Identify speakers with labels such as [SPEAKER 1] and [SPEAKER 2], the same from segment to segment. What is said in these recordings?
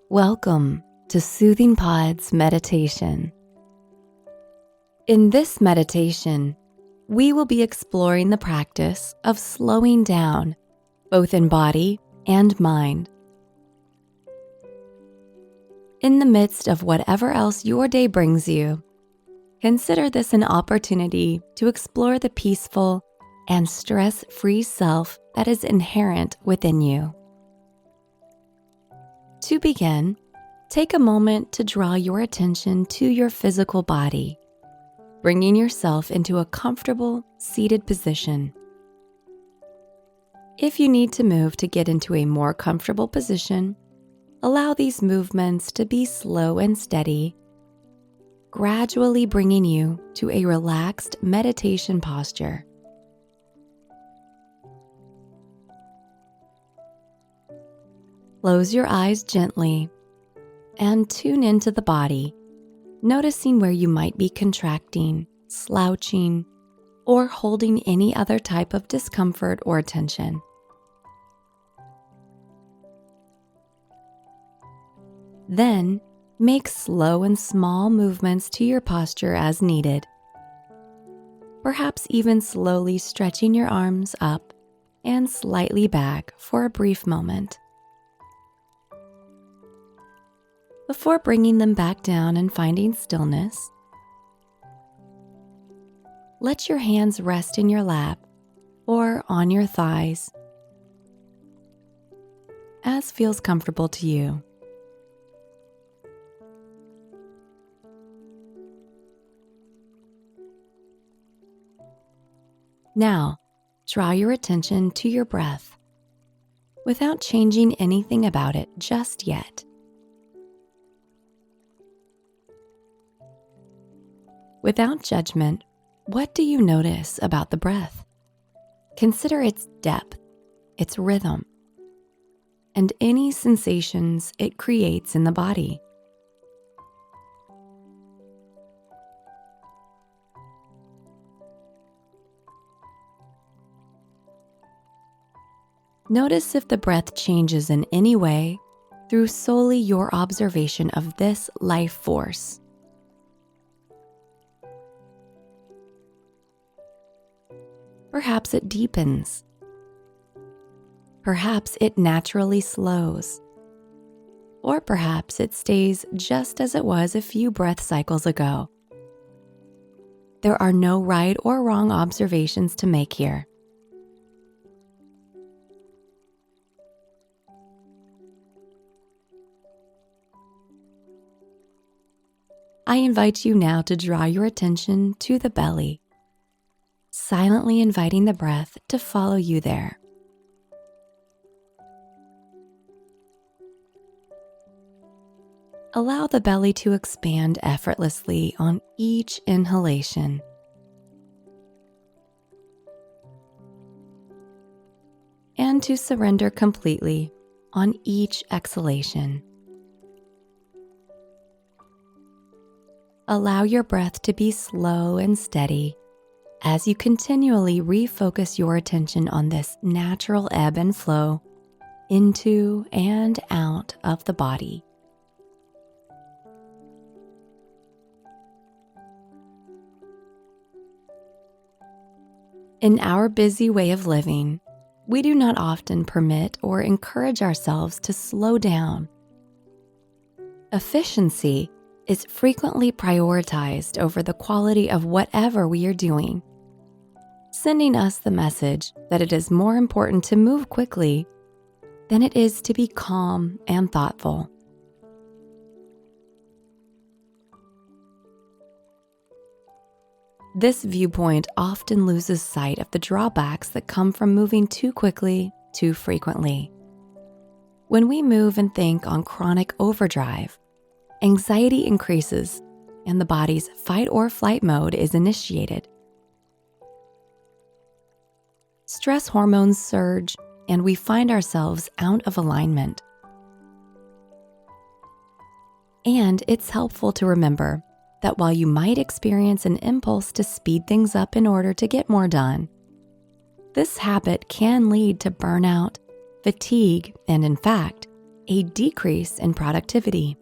[SPEAKER 1] Welcome to Soothing Pod's meditation. In this meditation, we will be exploring the practice of slowing down, both in body and mind. In the midst of whatever else your day brings you, consider this an opportunity to explore the peaceful and stress-free self that is inherent within you. To begin, take a moment to draw your attention to your physical body, bringing yourself into a comfortable, seated position. If you need to move to get into a more comfortable position, allow these movements to be slow and steady, gradually bringing you to a relaxed meditation posture. Close your eyes gently and tune into the body, noticing where you might be contracting, slouching, or holding any other type of discomfort or tension. Then, make slow and small movements to your posture as needed, perhaps even slowly stretching your arms up and slightly back for a brief moment. Before bringing them back down and finding stillness, let your hands rest in your lap or on your thighs, as feels comfortable to you. Now, draw your attention to your breath without changing anything about it just yet. Without judgment, what do you notice about the breath? Consider its depth, its rhythm, and any sensations it creates in the body. Notice if the breath changes in any way through solely your observation of this life force. Perhaps it deepens. Perhaps it naturally slows. Or perhaps it stays just as it was a few breath cycles ago. There are no right or wrong observations to make here. I invite you now to draw your attention to the belly, silently inviting the breath to follow you there. Allow the belly to expand effortlessly on each inhalation. And to surrender completely on each exhalation. Allow your breath to be slow and steady as you continually refocus your attention on this natural ebb and flow into and out of the body. In our busy way of living, we do not often permit or encourage ourselves to slow down. Efficiency is frequently prioritized over the quality of whatever we are doing, sending us the message that it is more important to move quickly than it is to be calm and thoughtful. This viewpoint often loses sight of the drawbacks that come from moving too quickly, too frequently. When we move and think on chronic overdrive, anxiety increases and the body's fight or flight mode is initiated. Stress hormones surge and we find ourselves out of alignment. And it's helpful to remember that while you might experience an impulse to speed things up in order to get more done, this habit can lead to burnout, fatigue, and in fact, a decrease in productivity.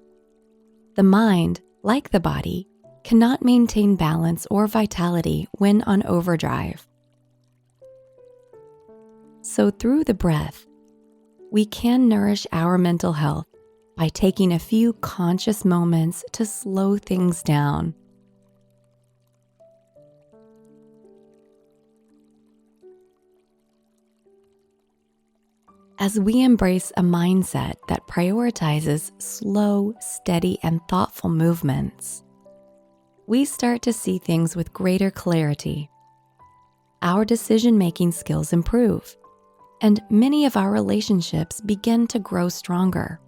[SPEAKER 1] The mind, like the body, cannot maintain balance or vitality when on overdrive. So through the breath, we can nourish our mental health by taking a few conscious moments to slow things down. As we embrace a mindset that prioritizes slow, steady, and thoughtful movements, we start to see things with greater clarity. Our decision-making skills improve, and many of our relationships begin to grow stronger.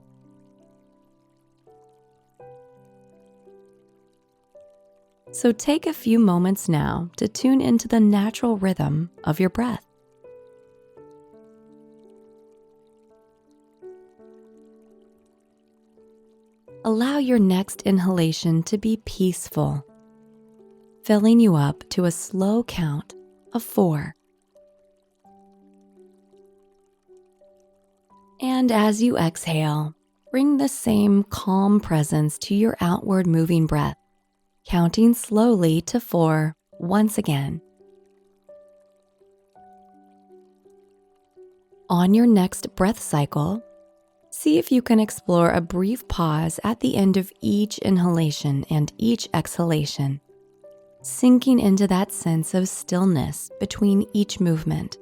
[SPEAKER 1] So take a few moments now to tune into the natural rhythm of your breath. Allow your next inhalation to be peaceful, filling you up to a slow count of 4. And as you exhale, bring the same calm presence to your outward moving breath, counting slowly to 4 once again. On your next breath cycle, see if you can explore a brief pause at the end of each inhalation and each exhalation, sinking into that sense of stillness between each movement.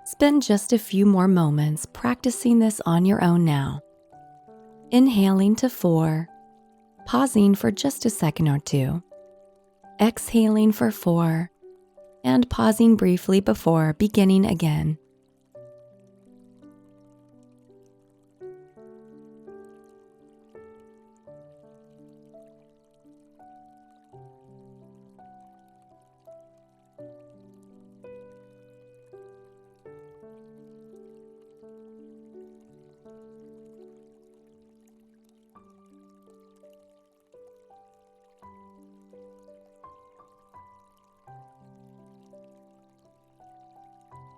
[SPEAKER 1] Spend just a few more moments practicing this on your own now. Inhaling to 4, pausing for just a second or two, exhaling for 4, and pausing briefly before beginning again.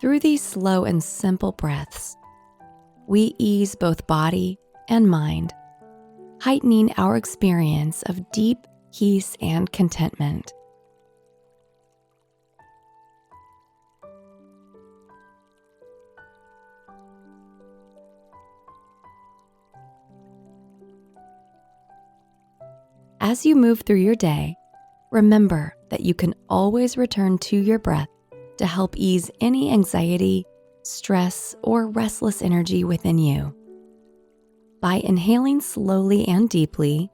[SPEAKER 1] Through these slow and simple breaths, we ease both body and mind, heightening our experience of deep peace and contentment. As you move through your day, remember that you can always return to your breath to help ease any anxiety, stress, or restless energy within you. By inhaling slowly and deeply,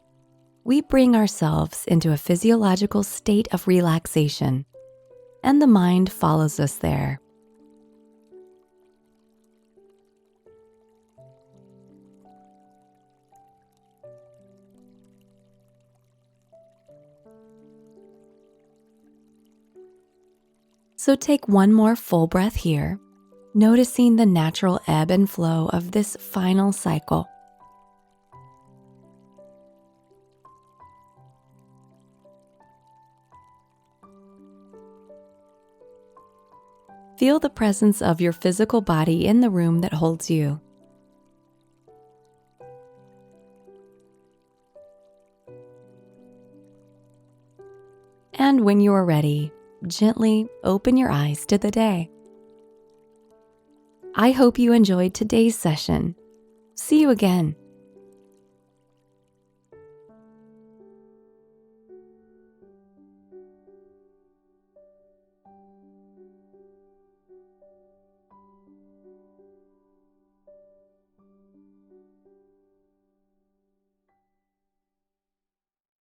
[SPEAKER 1] we bring ourselves into a physiological state of relaxation, and the mind follows us there. So take one more full breath here, noticing the natural ebb and flow of this final cycle. Feel the presence of your physical body in the room that holds you. And when you are ready, gently open your eyes to the day. I hope you enjoyed today's session. See you again.